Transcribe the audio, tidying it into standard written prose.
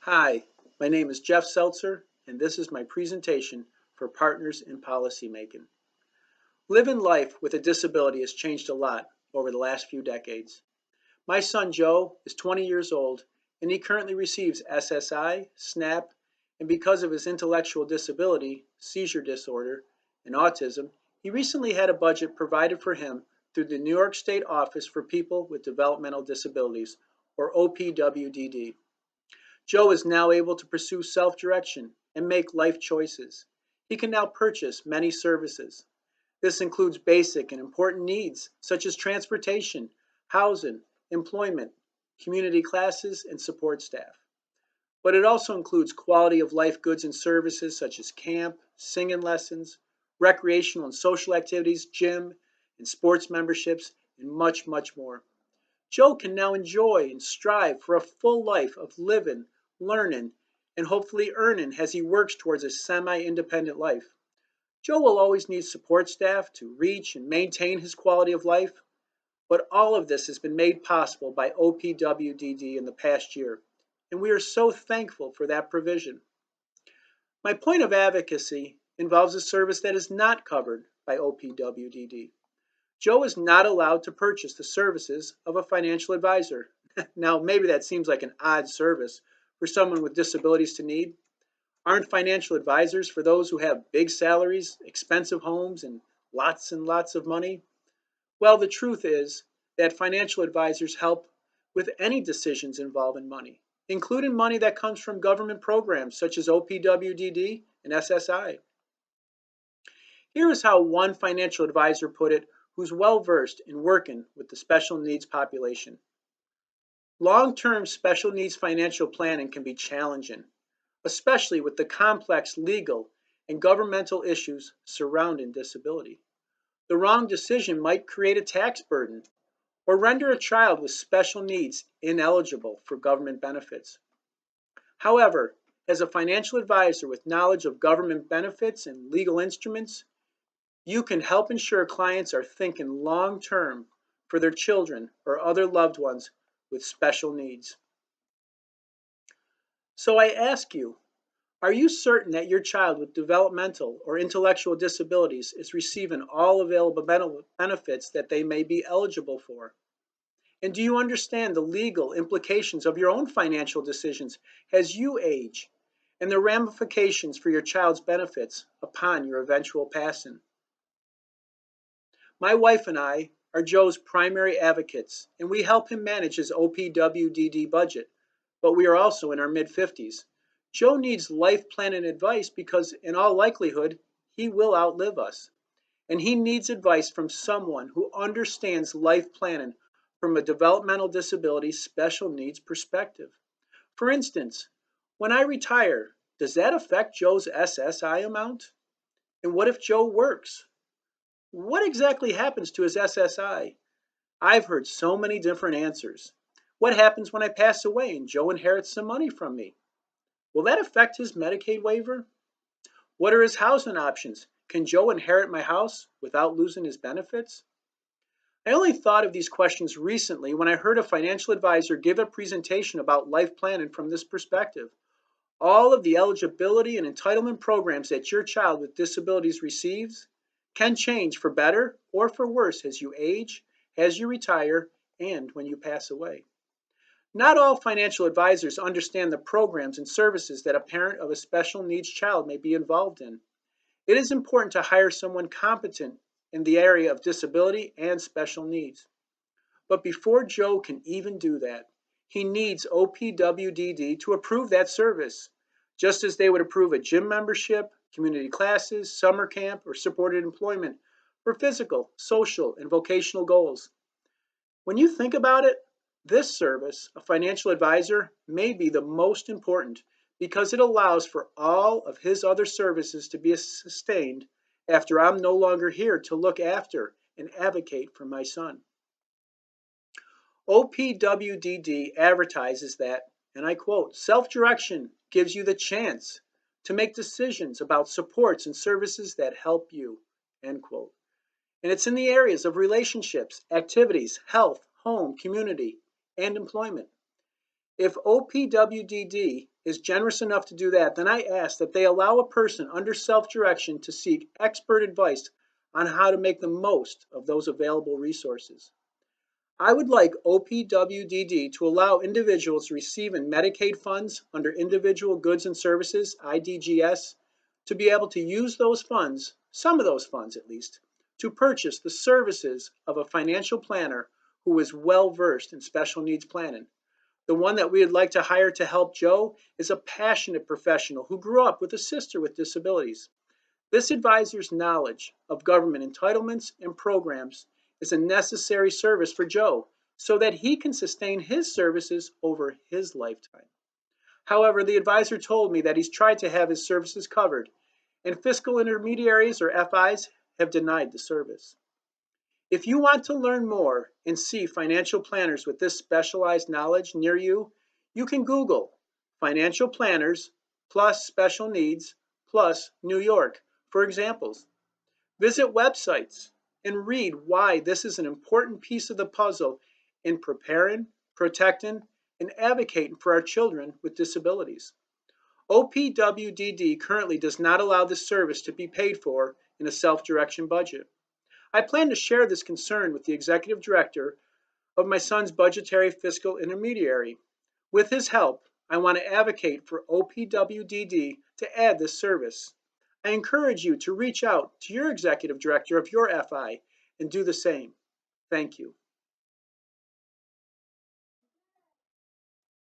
Hi, my name is Jeff Seltzer, and this is my presentation for Partners in Policymaking. Living life with a disability has changed a lot over the last few decades. My son Joe is 20 years old, and he currently receives SSI, SNAP, and because of his intellectual disability, seizure disorder, and autism, he recently had a budget provided for him through the New York State Office for People with Developmental Disabilities, or OPWDD. Joe is now able to pursue self-direction and make life choices. He can now purchase many services. This includes basic and important needs such as transportation, housing, employment, community classes, and support staff. But it also includes quality of life goods and services such as camp, singing lessons, recreational and social activities, gym, and sports memberships, and much, much more. Joe can now enjoy and strive for a full life of living, learning, and hopefully earning as he works towards a semi-independent life. Joe will always need support staff to reach and maintain his quality of life, but all of this has been made possible by OPWDD in the past year, and we are so thankful for that provision. My point of advocacy involves a service that is not covered by OPWDD. Joe is not allowed to purchase the services of a financial advisor. Now, maybe that seems like an odd service for someone with disabilities to need. Aren't financial advisors for those who have big salaries, expensive homes, and lots of money? Well, the truth is that financial advisors help with any decisions involving money, including money that comes from government programs such as OPWDD and SSI. Here is how one financial advisor put it who's well versed in working with the special needs population. Long-term special needs financial planning can be challenging, especially with the complex legal and governmental issues surrounding disability. The wrong decision might create a tax burden or render a child with special needs ineligible for government benefits. However, as a financial advisor with knowledge of government benefits and legal instruments, you can help ensure clients are thinking long term for their children or other loved ones with special needs. So I ask you, are you certain that your child with developmental or intellectual disabilities is receiving all available benefits that they may be eligible for? And do you understand the legal implications of your own financial decisions as you age and the ramifications for your child's benefits upon your eventual passing? My wife and I are Joe's primary advocates, and we help him manage his OPWDD budget, but we are also in our mid-50s. Joe needs life planning advice because, in all likelihood, he will outlive us. And he needs advice from someone who understands life planning from a developmental disability special needs perspective. For instance, when I retire, does that affect Joe's SSI amount? And what if Joe works? What exactly happens to his SSI? I've heard so many different answers. What happens when I pass away and Joe inherits some money from me? Will that affect his Medicaid waiver? What are his housing options? Can Joe inherit my house without losing his benefits? I only thought of these questions recently when I heard a financial advisor give a presentation about life planning from this perspective. All of the eligibility and entitlement programs that your child with disabilities receives can change for better or for worse as you age, as you retire, and when you pass away. Not all financial advisors understand the programs and services that a parent of a special needs child may be involved in. It is important to hire someone competent in the area of disability and special needs. But before Joe can even do that, he needs OPWDD to approve that service, just as they would approve a gym membership, community classes, summer camp, or supported employment for physical, social, and vocational goals. When you think about it, this service, a financial advisor, may be the most important because it allows for all of his other services to be sustained after I'm no longer here to look after and advocate for my son. OPWDD advertises that, and I quote, self-direction gives you the chance to make decisions about supports and services that help you, end quote. And it's in the areas of relationships, activities, health, home, community, and employment. If OPWDD is generous enough to do that, then I ask that they allow a person under self-direction to seek expert advice on how to make the most of those available resources. I would like OPWDD to allow individuals receiving Medicaid funds under Individual Goods and Services, IDGS, to be able to use those funds, some of those funds at least, to purchase the services of a financial planner who is well versed in special needs planning. The one that we would like to hire to help Joe is a passionate professional who grew up with a sister with disabilities. This advisor's knowledge of government entitlements and programs is a necessary service for Joe so that he can sustain his services over his lifetime. However, the advisor told me that he's tried to have his services covered, and fiscal intermediaries or FIs have denied the service. If you want to learn more and see financial planners with this specialized knowledge near you, you can Google financial planners plus special needs plus New York for examples. Visit websites and read why this is an important piece of the puzzle in preparing, protecting, and advocating for our children with disabilities. OPWDD currently does not allow this service to be paid for in a self-direction budget. I plan to share this concern with the executive director of my son's budgetary fiscal intermediary. With his help, I want to advocate for OPWDD to add this service. I encourage you to reach out to your executive director of your FI and do the same. Thank you.